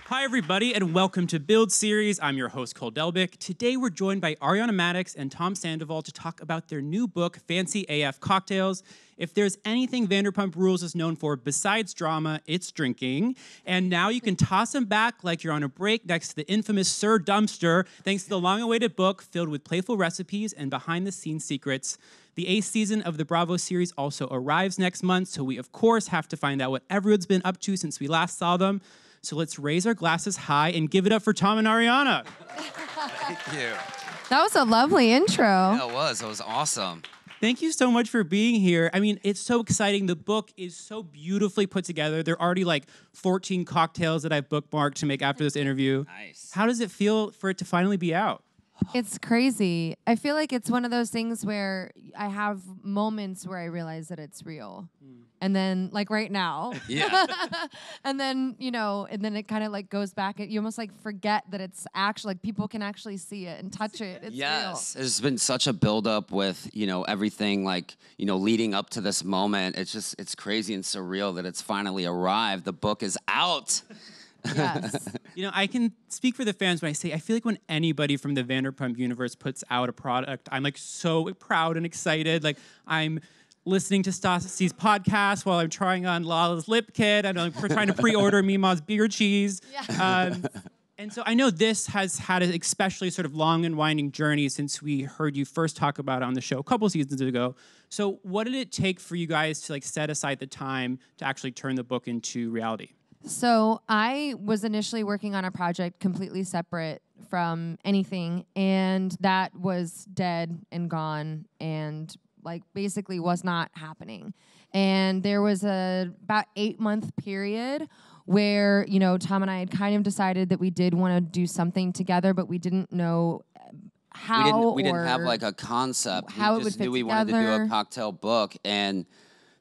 Hi, everybody, and welcome to Build Series. I'm your host, Cole Delbick. Today, we're joined by Ariana Madix and Tom Sandoval to talk about their new book, Fancy AF Cocktails. If there's anything Vanderpump Rules is known for besides drama, it's drinking. And now you can toss them back like you're on a break next to the infamous Sir Dumpster, thanks to the long-awaited book filled with playful recipes and behind-the-scenes secrets. The 8th season of the Bravo series also arrives next month, so we, of course, have to find out what everyone's been up to since we last saw them. So let's raise our glasses high and give it up for Tom and Ariana. Thank you. That was a lovely intro. Yeah, it was. It was awesome. Thank you so much for being here. I mean, it's so exciting. The book is so beautifully put together. There are already like 14 cocktails that I've bookmarked to make after this interview. Nice. How does it feel for it to finally be out? It's crazy. I feel like it's one of those things where I have moments where I realize that it's real. And then, like right now. Yeah. And then, and then it kind of like goes back. You almost like forget that it's actually, like people can actually see it and touch it. It's Yes. There's been such a buildup with, everything like, leading up to this moment. It's crazy and surreal that it's finally arrived. The book is out. Yes. I can speak for the fans when I say I feel like when anybody from the Vanderpump universe puts out a product, I'm like so proud and excited. Like I'm listening to Stassi's podcast while I'm trying on Lala's lip kit, and I'm trying to pre-order Mima's beer cheese. Yeah. And so I know this has had an especially sort of long and winding journey since we heard you first talk about it on the show a couple seasons ago. So what did it take for you guys to like set aside the time to actually turn the book into reality? So I was initially working on a project completely separate from anything, and that was dead and gone and like basically was not happening. And there was a about 8-month period where, Tom and I had kind of decided that we did want to do something together, but we didn't know how we didn't have like a concept. How we it just would fit knew we wanted to do together. a cocktail book, and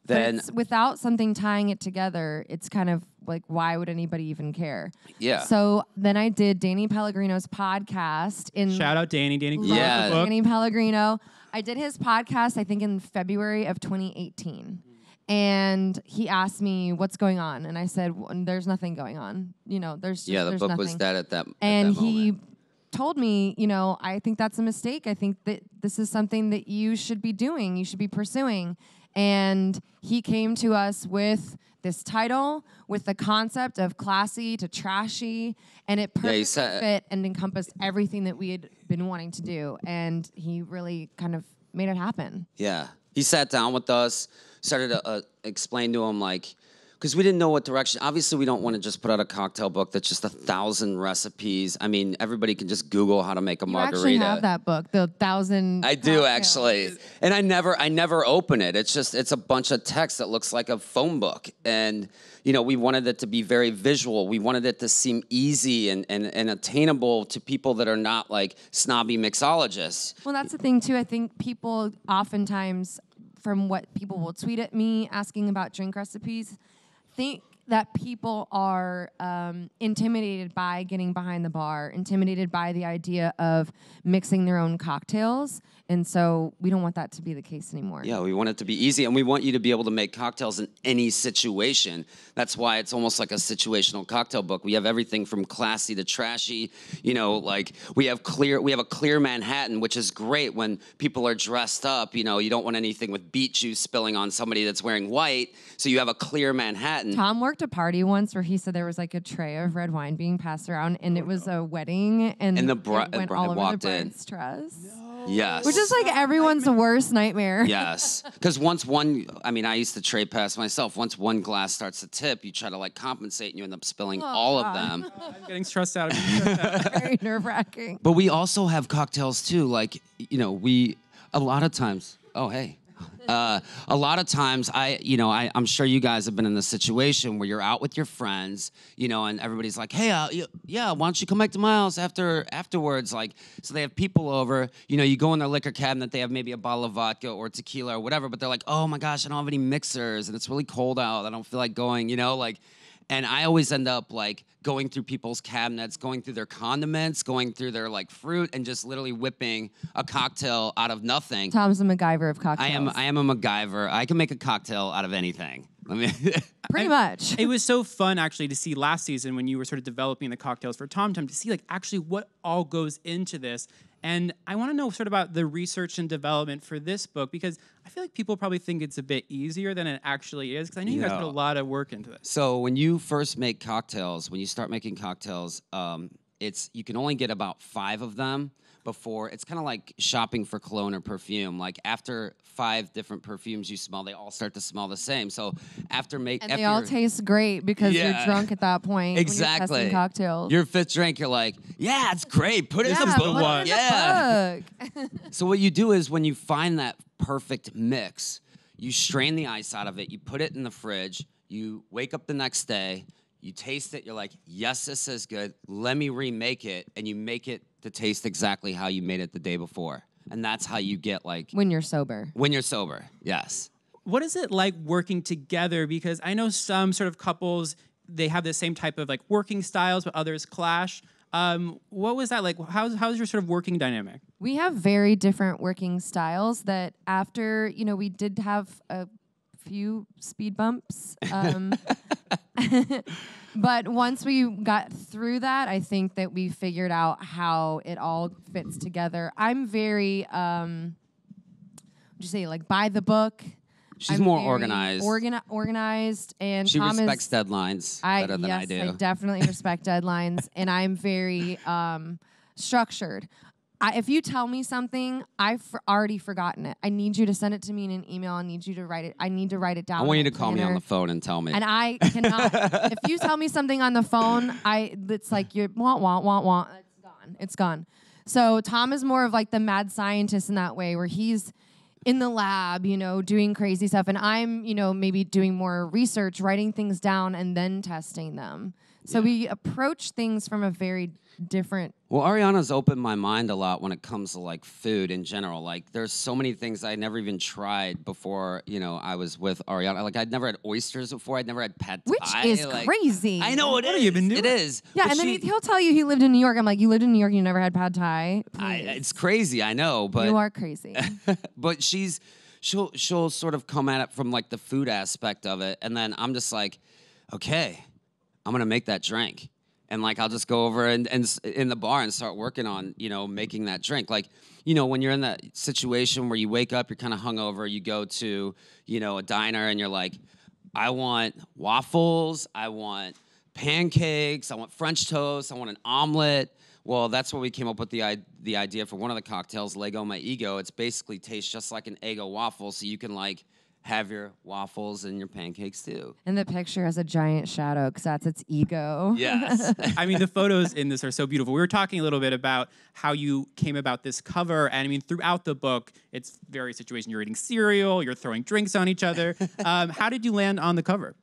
But then without something tying it together, it's kind of like, why would anybody even care? yeah. So then I did Danny Pellegrino's podcast. Shout out Danny. Danny, Yeah. the book. Danny Pellegrino. I did his podcast, I think, in February of 2018. And he asked me, what's going on? And I said, there's nothing going on. There's just, the there's book nothing. was dead at that And at that he moment. told me, I think that's a mistake. I think that this is something that you should be doing. You should be pursuing. And he came to us with this title, with the concept of classy to trashy, and it perfectly fit and encompassed everything that we had been wanting to do. And he really kind of made it happen. Yeah. He sat down with us, started to explain to him, like, because we didn't know what direction. Obviously, we don't want to just put out a cocktail book that's just 1,000 recipes. I mean, everybody can just Google how to make a margarita. You actually have that book, the 1,000. I do, actually. And I never open it. It's a bunch of text that looks like a phone book. And, we wanted it to be very visual. We wanted it to seem easy and attainable to people that are not like snobby mixologists. Well, that's the thing, too. I think people oftentimes, from what people will tweet at me asking about drink recipes, think that people are intimidated by getting behind the bar, intimidated by the idea of mixing their own cocktails. And so we don't want that to be the case anymore. Yeah, we want it to be easy, and we want you to be able to make cocktails in any situation. That's why it's almost like a situational cocktail book. We have everything from classy to trashy. Like we have a clear Manhattan, which is great when people are dressed up. You don't want anything with beet juice spilling on somebody that's wearing white. So you have a clear Manhattan. Tom worked a party once where he said there was like a tray of red wine being passed around, and it was a wedding, and the it went all over walked the in. bride's dress. Yes. Which is like everyone's worst nightmare. Yes. Because I used to trade pass myself. Once one glass starts to tip, you try to like compensate and you end up spilling all of them. I'm getting stressed out. Very nerve-wracking. But we also have cocktails too. Like, a lot of times, a lot of times, I'm sure you guys have been in this situation where you're out with your friends, and everybody's like, hey, why don't you come back to my house afterwards? Like, so they have people over, you go in their liquor cabinet, they have maybe a bottle of vodka or tequila or whatever, but they're like, oh my gosh, I don't have any mixers, and it's really cold out, I don't feel like going, and I always end up like going through people's cabinets, going through their condiments, going through their like fruit, and just literally whipping a cocktail out of nothing. Tom's a MacGyver of cocktails. I am a MacGyver. I can make a cocktail out of anything. Let me. Pretty much. It was so fun actually to see last season when you were sort of developing the cocktails for Tom Tom to see like actually what all goes into this. And I want to know sort of about the research and development for this book because I feel like people probably think it's a bit easier than it actually is because I know you guys put a lot of work into this. So when you first make cocktails, when you start making cocktails, you can only get about 5 of them before. It's kind of like shopping for cologne or perfume. Like after 5 different perfumes you smell, they all start to smell the same. So they all taste great because you're drunk at that point. Exactly. When you're testing cocktails. Your 5th drink, you're like, yeah, it's great. Put it in the book. Put it in the book. So what you do is when you find that perfect mix, you strain the ice out of it, you put it in the fridge, you wake up the next day, you taste it, you're like, yes, this is good. Let me remake it. And you make it to taste exactly how you made it the day before. And that's how you get like... When you're sober. When you're sober, yes. What is it like working together? Because I know some sort of couples, they have the same type of like working styles, but others clash. What was that like? How's your sort of working dynamic? We have very different working styles that after, we did have a few speed bumps. But once we got through that, I think that we figured out how it all fits together. I'm very, what'd you say, like by the book. She's more organized. Organized, and she Tom respects deadlines better than I do. Yes, I definitely respect deadlines, and I'm very structured. If you tell me something, I've already forgotten it. I need you to send it to me in an email. I need you to write it. I need to write it down. I want you to call me on the phone and tell me. And I cannot. If you tell me something on the phone, it's like you're want. It's gone. It's gone. So Tom is more of like the mad scientist in that way, where he's in the lab, doing crazy stuff, and I'm, maybe doing more research, writing things down, and then testing them. So we approach things from a very different... Well, Ariana's opened my mind a lot when it comes to, like, food in general. Like, there's so many things I never even tried before, I was with Ariana. Like, I'd never had oysters before. I'd never had pad thai. Which is crazy. I know, what have you been doing? It is. Yeah, But and then he'll tell you he lived in New York. I'm like, you lived in New York and you never had pad thai? It's crazy, I know, but... You are crazy. But she'll sort of come at it from, like, the food aspect of it, and then I'm just like, okay, I'm going to make that drink. And, like, I'll just go over and in the bar and start working on, making that drink. Like, when you're in that situation where you wake up, you're kind of hungover, you go to, a diner and you're like, I want waffles, I want pancakes, I want French toast, I want an omelet. Well, that's where we came up with the idea for one of the cocktails, Lego My Ego. It's basically tastes just like an Eggo waffle, so you can, like, have your waffles and your pancakes too. And the picture has a giant shadow because that's its ego. Yes. I mean, the photos in this are so beautiful. We were talking a little bit about how you came about this cover. And I mean, throughout the book, it's various situations. You're eating cereal, you're throwing drinks on each other. How did you land on the cover?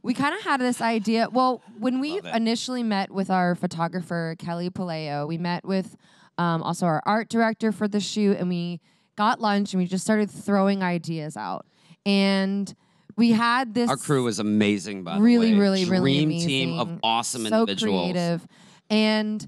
We kind of had this idea. Well, when we initially met with our photographer, Kelly Paleo, we met with also our art director for the shoot, and we got lunch and we just started throwing ideas out. And we had this... Our crew was amazing, by the way. Really amazing. Dream team of awesome individuals. So creative. And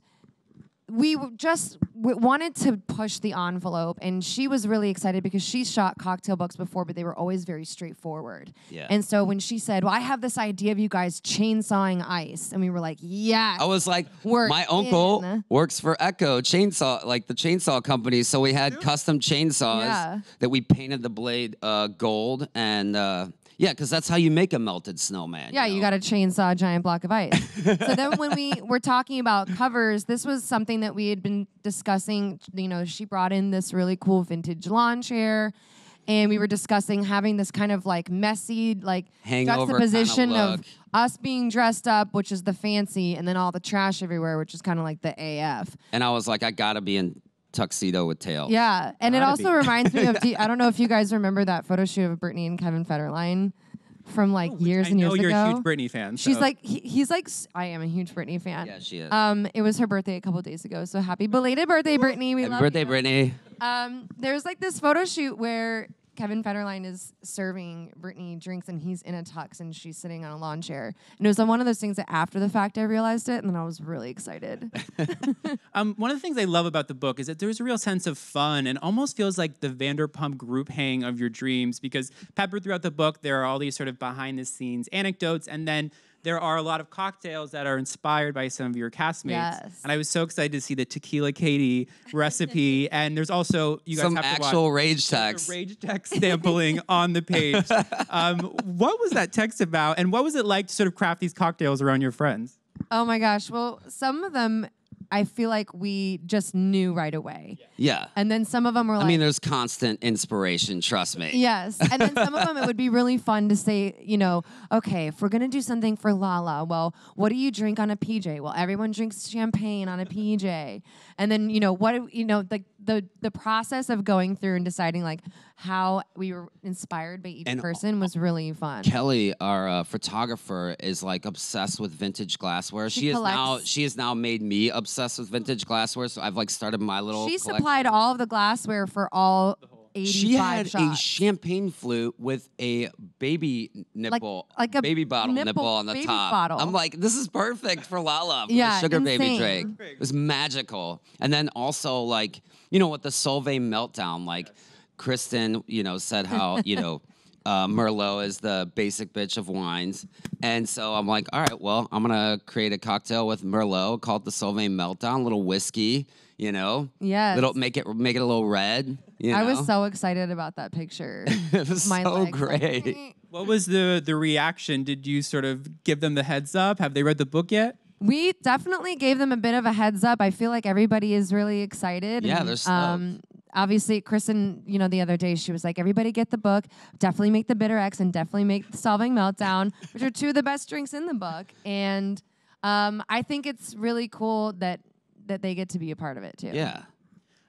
we just wanted to push the envelope. And she was really excited because she shot cocktail books before, but they were always very straightforward. Yeah. And so when she said, well, I have this idea of you guys chainsawing ice. And we were like, yes. I was like, my uncle works for Echo Chainsaw, like the chainsaw company. So we had custom chainsaws that we painted the blade gold. And because that's how you make a melted snowman. Yeah, you got to chainsaw a giant block of ice. So then when we were talking about covers, this was something that we had been discussing. She brought in this really cool vintage lawn chair. And we were discussing having this kind of like messy, like hangover juxtaposition kind of of us being dressed up, which is the fancy, and then all the trash everywhere, which is kind of like the AF. And I was like, I got to be in tuxedo with tails. Yeah, and it also reminds me of, I don't know if you guys remember that photo shoot of Brittany and Kevin Federline from like years and years ago. I know you're a huge Britney fan. She's like, he's like, I am a huge Britney fan. Yeah, she is. It was her birthday a couple of days ago, so happy belated birthday, Brittany. We love birthday, you. Brittany. There's like this photo shoot where Kevin Federline is serving Brittany drinks, and he's in a tux, and she's sitting on a lawn chair. And it was one of those things that after the fact I realized it, and then I was really excited. One of the things I love about the book is that there's a real sense of fun and almost feels like the Vanderpump group hang of your dreams, because peppered throughout the book, there are all these sort of behind-the-scenes anecdotes, and then there are a lot of cocktails that are inspired by some of your castmates. Yes. And I was so excited to see the Tequila Katie recipe. And there's also, you guys Some have to actual watch, rage text. the rage text sampling on the page. What was that text about? And what was it like to sort of craft these cocktails around your friends? Oh my gosh. Well, some of them I feel like we just knew right away. Yeah. And then some of them were like... I mean, there's constant inspiration, trust me. Yes. And then some of them, it would be really fun to say, you know, okay, if we're going to do something for Lala, well, what do you drink on a PJ? Well, everyone drinks champagne on a PJ. And then, you know, the process of going through and deciding like how we were inspired by each person was really fun. Kelly, our photographer, is like obsessed with vintage glassware. She has now made me obsessed with vintage glassware. So I've like started my little She collection. supplied all of the glassware for all 85 She had shots. a champagne flute with a baby nipple, like a baby bottle nipple on the baby top. bottle. I'm like, this is perfect for Lala, for Yeah, the sugar baby insane. drink. It was magical. And then also like, you know, with the Solvay meltdown, like Kristen, you know, said how, you know, Merlot is the basic bitch of wines. And so I'm like, all right, well, I'm going to create a cocktail with Merlot called the Solvay Meltdown, a little whiskey, you know? Yes. Make it a little red, you know? I was so excited about that picture. It was My so legs, like, great. What was the reaction? Did you sort of give them the heads up? Have they read the book yet? We definitely gave them a bit of a heads up. I feel like everybody is really excited. Yeah, and, they're stoked. obviously, Kristen, you know, the other day, she was like, everybody get the book, definitely make the Bitter X, and definitely make the Solving Meltdown, which are two of the best drinks in the book. And I think it's really cool that they get to be a part of it, too. Yeah.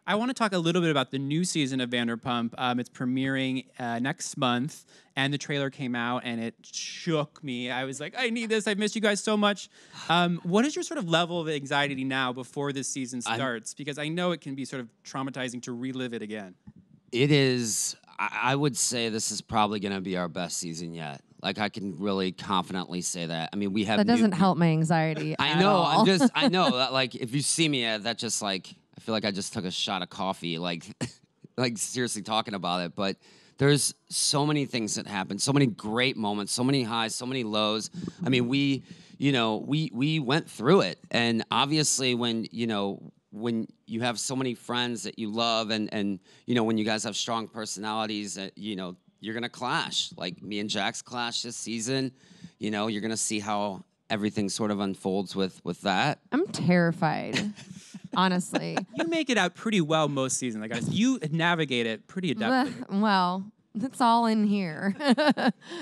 I want to talk a little bit about the new season of Vanderpump. It's premiering next month, and the trailer came out, and it shook me. I was like, I need this. I've missed you guys so much. What is your sort of level of anxiety now before this season starts? Because I know it can be sort of traumatizing to relive it again. It is. I would say this is probably going to be our best season yet. Like, I can really confidently say that. I mean, we have... That doesn't help my anxiety I at know. all. I know that, like, if you see me, that just, like... I feel like I just took a shot of coffee, like seriously talking about it. But there's so many things that happen, so many great moments, so many highs, so many lows. I mean, we went through it. And obviously when you have so many friends that you love and you know, when you guys have strong personalities, you know, you're going to clash. Like me and Jax clash this season. You know, you're going to see how everything sort of unfolds with that. I'm terrified. Honestly. You make it out pretty well most seasons. Like, you navigate it pretty adeptly. Well, it's all in here.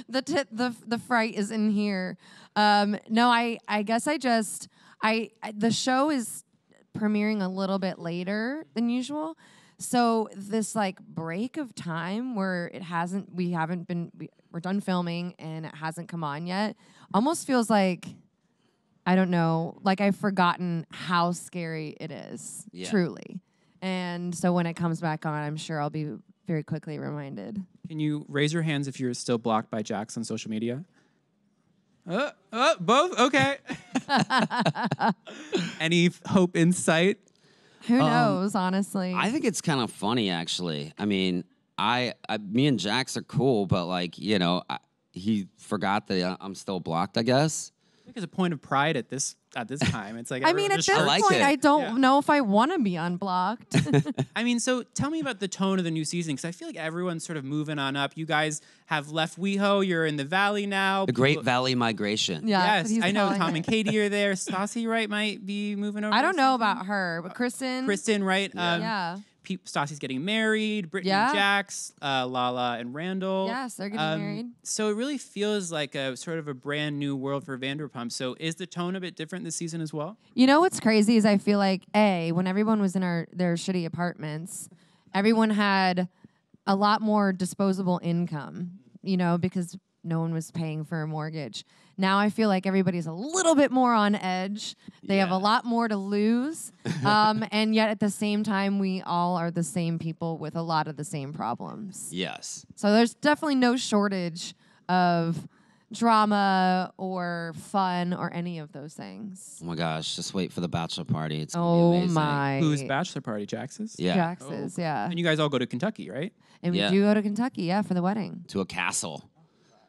The fright is in here. No, I guess the show is premiering a little bit later than usual. So this like break of time where we're done filming and it hasn't come on yet, almost feels like, I don't know, like I've forgotten how scary it is, truly. And so when it comes back on, I'm sure I'll be very quickly reminded. Can you raise your hands if you're still blocked by Jax on social media? Both? Okay. Any hope in sight? Who knows, honestly? I think it's kind of funny, actually. I mean, me and Jax are cool, but like, you know, he forgot that I'm still blocked, I guess. I think it's a point of pride at this time. It's like I mean, at this like point, it. I don't know if I want to be unblocked. I mean, so tell me about the tone of the new season, because I feel like everyone's sort of moving on up. You guys have left WeHo. You're in the Valley now. The Great Valley Migration. Yeah, Yes, I know Tom and Katie are there. Stassi, right, might be moving over. I don't know about her, but Kristen, right? Yeah. Stassi's getting married. Brittany and Jax, Lala and Randall. Yes, they're getting married. So it really feels like a sort of a brand new world for Vanderpump. So is the tone a bit different this season as well? You know what's crazy is I feel like, when everyone was in their shitty apartments, everyone had a lot more disposable income, you know, because no one was paying for a mortgage. Now I feel like everybody's a little bit more on edge. They have a lot more to lose. And yet at the same time, we all are the same people with a lot of the same problems. Yes. So there's definitely no shortage of drama or fun or any of those things. Oh my gosh, just wait for the bachelor party. It's gonna Oh be amazing. my. Whose bachelor party? Jax's? Yeah. Jax's, yeah. And you guys all go to Kentucky, right? And we Yeah. do go to Kentucky, for the wedding. To a castle.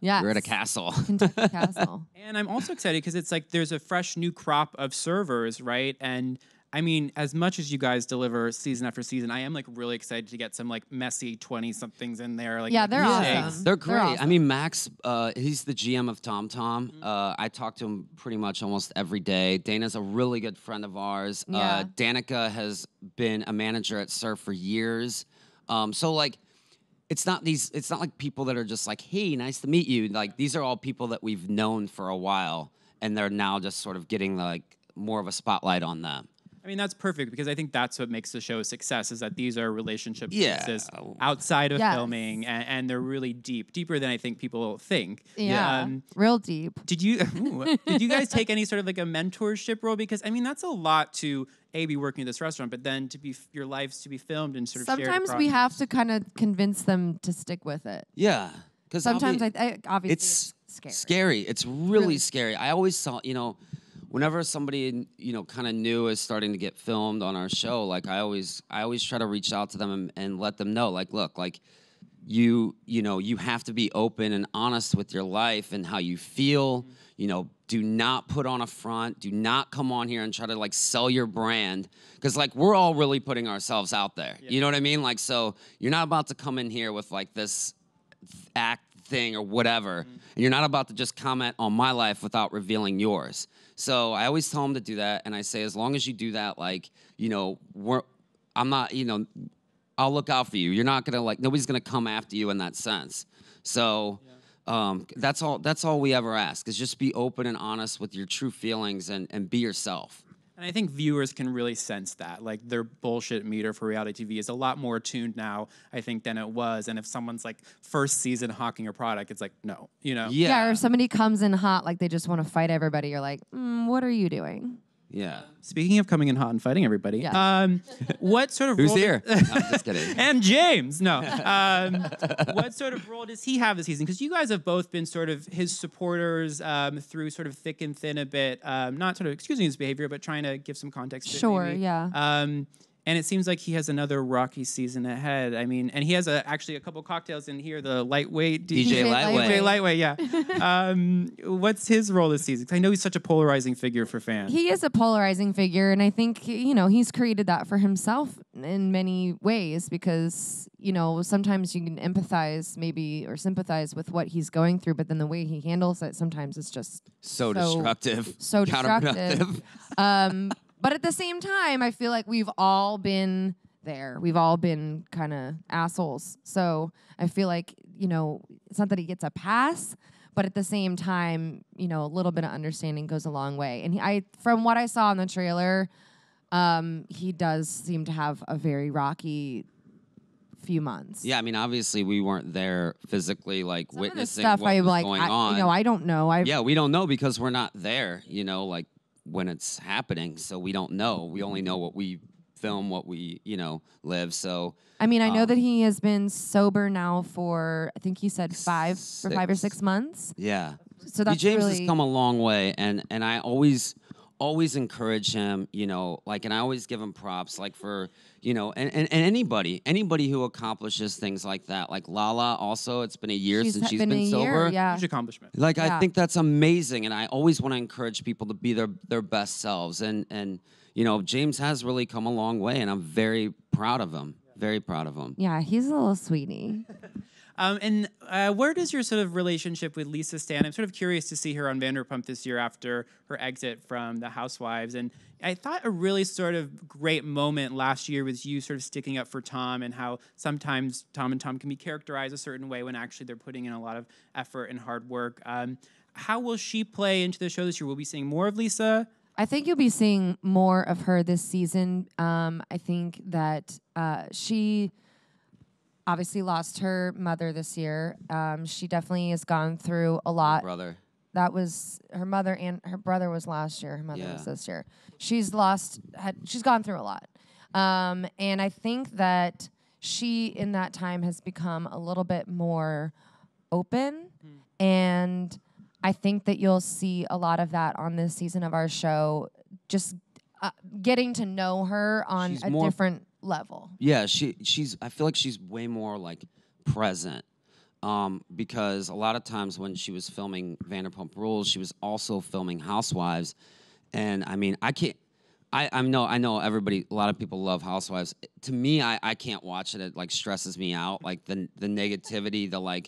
Yeah. We're at a castle. Kentucky Castle. And I'm also excited because it's like there's a fresh new crop of servers, right? And I mean, as much as you guys deliver season after season, I am like really excited to get some like messy 20-somethings in there. Like, Yeah, they're mistakes. awesome. They're great. awesome. I mean, Max, he's the GM of TomTom. I talk to him pretty much almost every day. Dana's a really good friend of ours. Yeah. Danica has been a manager at Surf for years. So like, it's not like people that are just like, hey, nice to meet you. Like, these are all people that we've known for a while, and they're now just sort of getting like more of a spotlight on them. I mean, that's perfect because I think that's what makes the show a success is that these are relationships Yeah. that exist outside of Yes. filming and they're really deeper than I think people think. Yeah. Real deep. Did you guys take any sort of like a mentorship role? Because I mean, that's a lot to be working at this restaurant, but then to be your lives to be filmed and sort of shared Sometimes across. we have to kind of convince them to stick with it. Yeah. Because Sometimes I obviously it's scary. scary. It's really scary. I always saw, whenever somebody, kind of new is starting to get filmed on our show, like I always try to reach out to them and let them know, like, look, like you have to be open and honest with your life and how you feel. Do not put on a front. Do not come on here and try to like sell your brand. Because like we're all really putting ourselves out there. Yeah. You know what I mean? Like, so you're not about to come in here with like this act thing or whatever. And you're not about to just comment on my life without revealing yours. So I always tell them to do that. And I say, as long as you do that, like, I'm not, I'll look out for you. You're not going to like, nobody's going to come after you in that sense. So that's all we ever ask is just be open and honest with your true feelings and be yourself. And I think viewers can really sense that. Like, their bullshit meter for reality TV is a lot more attuned now, I think, than it was. And if someone's, like, first season hawking a product, it's like, no, Yeah, or if somebody comes in hot, like they just want to fight everybody, you're like, what are you doing? Yeah. Speaking of coming in hot and fighting everybody, Yeah. What sort of Who's role here? No, I'm just kidding. and James, no. What sort of role does he have this season? Because you guys have both been sort of his supporters through sort of thick and thin a bit, not sort of excusing his behavior, but trying to give some context to it, Sure, maybe. yeah. And it seems like he has another rocky season ahead. I mean, and he has actually a couple cocktails in here, the lightweight. DJ Lightweight. DJ Lightweight, yeah. What's his role this season? 'Cause I know he's such a polarizing figure for fans. He is a polarizing figure, and I think, he's created that for himself in many ways because, sometimes you can empathize maybe or sympathize with what he's going through, but then the way he handles it sometimes is just So destructive. So Counterproductive. destructive. But at the same time, I feel like we've all been there. We've all been kind of assholes. So I feel like, it's not that he gets a pass, but at the same time, a little bit of understanding goes a long way. And from what I saw in the trailer, he does seem to have a very rocky few months. Yeah, I mean, obviously we weren't there physically, like Some of the witnessing stuff what I was like, going on. I don't know. Yeah, we don't know because we're not there, like when it's happening. So we don't know. We only know what we film, what we, live. So I mean, I know that he has been sober now for, I think he said 5 or 6 months. yeah. So that's James really has come a long way, and I always encourage him, and I always give him props, like for, and anybody who accomplishes things like that, like Lala also, it's been a year since she's been sober. Yeah. Huge accomplishment. Like, Yeah. I think that's amazing, and I always want to encourage people to be their best selves, and James has really come a long way, and I'm very proud of him. Very proud of him. Yeah, he's a little sweetie. And where does your sort of relationship with Lisa stand? I'm sort of curious to see her on Vanderpump this year after her exit from The Housewives. And I thought a really sort of great moment last year was you sort of sticking up for Tom and how sometimes Tom and Tom can be characterized a certain way when actually they're putting in a lot of effort and hard work. How will she play into the show this year? Will we be seeing more of Lisa? I think you'll be seeing more of her this season. I think that she obviously lost her mother this year. She definitely has gone through a lot. Brother. That was her mother, and her brother was last year. Her mother was this year. She's gone through a lot. And I think that she, in that time, has become a little bit more open. And I think that you'll see a lot of that on this season of our show, just getting to know her on a different level. Yeah, I feel like she's way more like present. Because a lot of times when she was filming Vanderpump Rules, she was also filming Housewives. And I mean, I know everybody, a lot of people love Housewives. To me, I can't watch it. It like stresses me out. Like the negativity,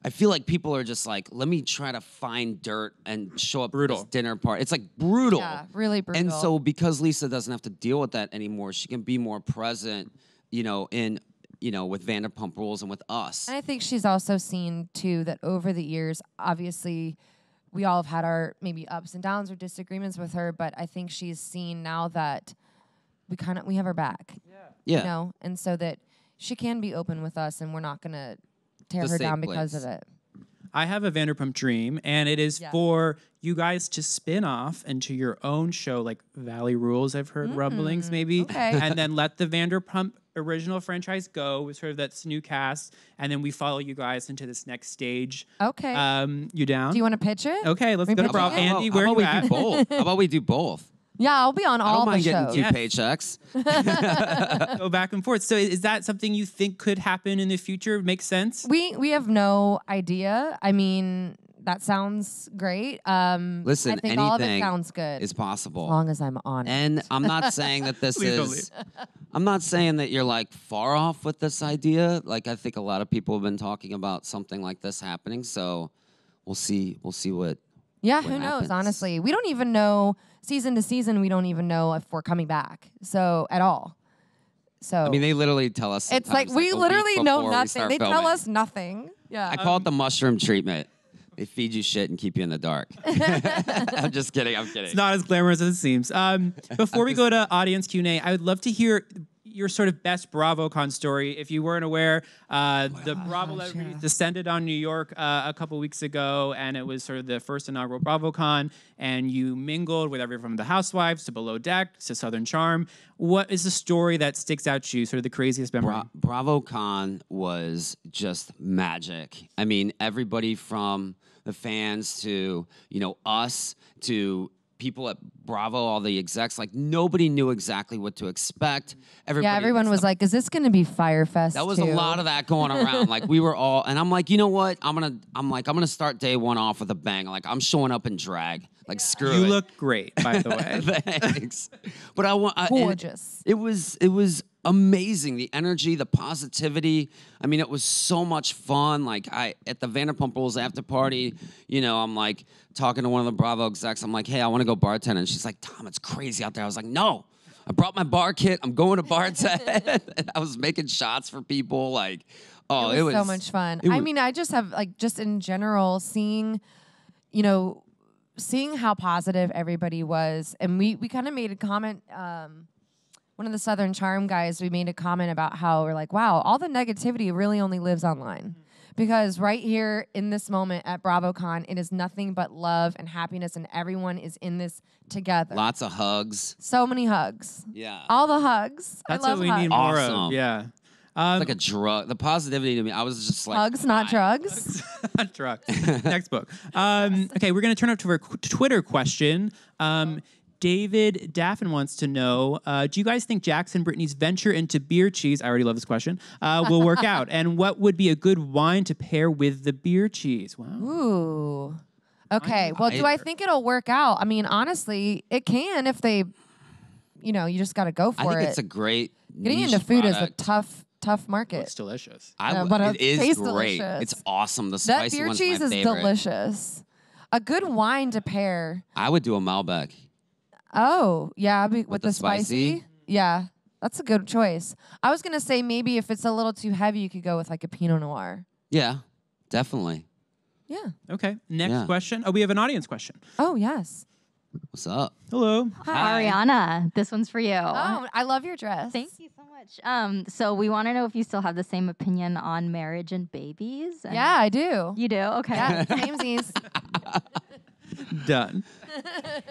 I feel like people are just like, let me try to find dirt and show up at this dinner party. It's like brutal. Yeah, really brutal. And so because Lisa doesn't have to deal with that anymore, she can be more present, with Vanderpump Rules and with us. And I think she's also seen, too, that over the years, obviously, we all have had our maybe ups and downs or disagreements with her, but I think she's seen now that we have her back. Yeah. And so that she can be open with us, and we're not going to tear her down because of it. I have a Vanderpump dream, and it is for you guys to spin off into your own show, like Valley Rules. I've heard rumblings, maybe. Okay. And then let the Vanderpump original franchise go with sort of that new cast, and then we follow you guys into this next stage. Okay. You down? Do you want to pitch it? Okay, let's go to pitch it? Andy. Where are you at? How about we do both? Yeah, I'll be on all the I don't shows. mind getting 2 paychecks. Go back and forth. So is that something you think could happen in the future? Makes sense? We have no idea. I mean, that sounds great. Listen, I think anything all of it sounds good. is possible. As long as I'm on it. And I'm not saying that this Please don't is. I'm not saying that you're like far off with this idea. Like I think a lot of people have been talking about something like this happening. So we'll see. We'll see what. Yeah, what who happens. knows? Honestly, we don't even know season to season. We don't even know if we're coming back. So at all. So I mean, they literally tell us. it's like we a literally week know before we nothing. start They filming. tell us nothing. Yeah. I call it the mushroom treatment. They feed you shit and keep you in the dark. I'm just kidding. I'm kidding. It's not as glamorous as it seems. Before we go to audience Q&A, I would love to hear your sort of best BravoCon story. If you weren't aware, the Bravo celebrity descended on New York a couple weeks ago, and it was sort of the first inaugural BravoCon, and you mingled with everyone from the Housewives to Below Deck to Southern Charm. What is the story that sticks out to you, sort of the craziest memory? BravoCon was just magic. I mean, everybody from the fans to, us to people at Bravo, all the execs, like nobody knew exactly what to expect. Everyone was like, "Is this going to be Fyre Fest?" That was a lot of that going around. Like we were all, and I'm like, you know what? I'm gonna start day one off with a bang. Like I'm showing up in drag. Like screw it. You look great, by the way. Thanks. But gorgeous. It was amazing. The energy, the positivity. I mean, it was so much fun. Like at the Vanderpump Rules after party, I'm like talking to one of the Bravo execs. I'm like, hey, I want to go bartend. And she's like, Tom, it's crazy out there. I was like, no. I brought my bar kit. I'm going to bartend. And I was making shots for people. Like, it was so much fun. I mean, I just have just in general seeing how positive everybody was. And we kind of made a comment, one of the Southern Charm guys, we made a comment about how we're like, wow, all the negativity really only lives online. Because right here in this moment at BravoCon, it is nothing but love and happiness, and everyone is in this together. Lots of hugs. So many hugs. Yeah. All the hugs. That's I love what we hugs. need more Awesome. of. Yeah. Like a drug. The positivity to me, I was just like... Hugs, not drugs. Drugs. Next book. Okay, we're going to turn up to our Twitter question. David Daffin wants to know, do you guys think Jax and Brittany's venture into beer cheese, I already love this question, will work out? And what would be a good wine to pair with the beer cheese? Wow. Ooh. Okay. Well, do I think it'll work out? I mean, honestly, it can if they, you just got to go for it. I think it's a great Getting niche into food product. is a tough market. It's delicious. But it is tastes great. delicious. It's awesome. The That spicy beer one's cheese my is favorite. delicious. A good wine to pair. I would do a Malbec. Oh, yeah, with the the spicy. Yeah, that's a good choice. I was going to say maybe if it's a little too heavy, you could go with like a Pinot Noir. Yeah, definitely. Yeah. Okay, next question. Oh, we have an audience question. Oh, yes. What's up? Hello. Hi, Ariana. This one's for you. Oh, I love your dress. Thank you so much. much. So we want to know if you still have the same opinion on marriage and babies. And Yeah, I do. You do? Okay. Yeah, samesies. Done.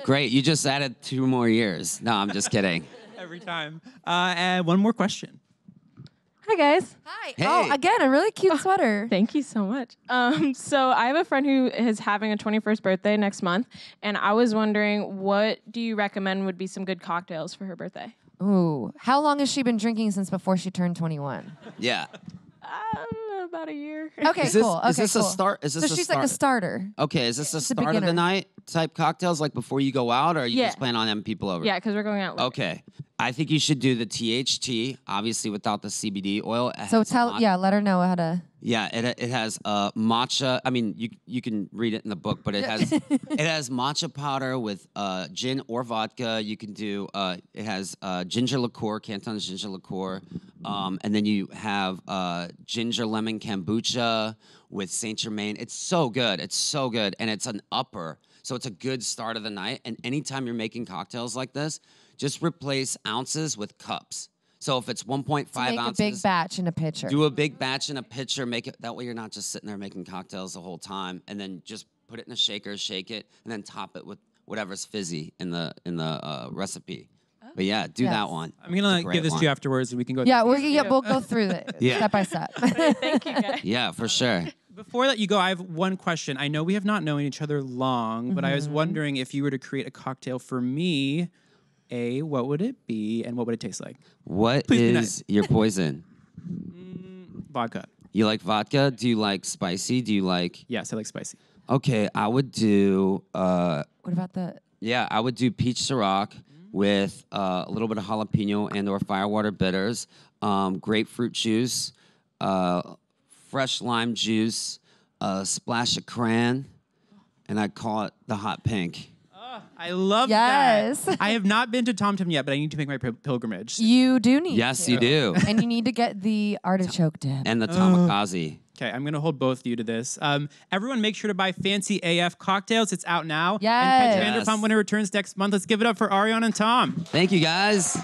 Great. You just added 2 more years. No, I'm just kidding. Every time. And one more question. Hi, guys. Hi. Hey. Oh, again, a really cute sweater. Thank you so much. So I have a friend who is having a 21st birthday next month, and I was wondering, what do you recommend would be some good cocktails for her birthday? Ooh. How long has she been drinking since before she turned 21? Yeah. About a year. Okay, Is this, cool. Is Okay, this cool. a start? Is this So a she's start? like a starter. Okay, is this a She's a start of the beginner. night type cocktails, like before you go out, or are you Yeah. just planning on having people over? Yeah, because we're going out later. Okay. I think you should do the THT, obviously without the CBD oil. It So has let her know how to. Yeah, it has matcha. I mean, you can read it in the book, but it has it has matcha powder with gin or vodka. You can do it has ginger liqueur, Canton's ginger liqueur, and then you have ginger lemon kombucha with Saint Germain. It's so good. It's so good, and it's an upper. So it's a good start of the night. And anytime you're making cocktails like this, just replace ounces with cups. So if it's 1.5 Make ounces, a big batch in a pitcher. do a big batch in a pitcher. Make it that way. You're not just sitting there making cocktails the whole time, and then just put it in a shaker, shake it, and then top it with whatever's fizzy in the recipe. But yeah, do Yes. that one. I'm gonna Great give this to one. you afterwards, and we can go. Yeah, we'll go through it Yeah. step by step. Thank you, guys. Yeah, for sure. Before I let you go, I have one question. I know we have not known each other long, but I was wondering if you were to create a cocktail for me, what would it be, and what would it taste like? What Please be is nice. your poison? Vodka. You like vodka? Do you like spicy? Do you like? Yes, I like spicy. Okay, I would do. What about the? Yeah, I would do peach Ciroc with a little bit of jalapeno and/or firewater bitters, grapefruit juice, fresh lime juice, a splash of cran, and I call it the hot pink. I love Yes. that. I have not been to Tom Tom yet, but I need to make my pilgrimage. You do need. Yes, to. you do. And you need to get the artichoke dip. And the tamakaze. Okay, I'm gonna hold both of you to this. Everyone, make sure to buy Fancy AF cocktails. It's out now. Yes. And catch Vanderpump when it returns next month. Let's give it up for Ariana and Tom. Thank you, guys.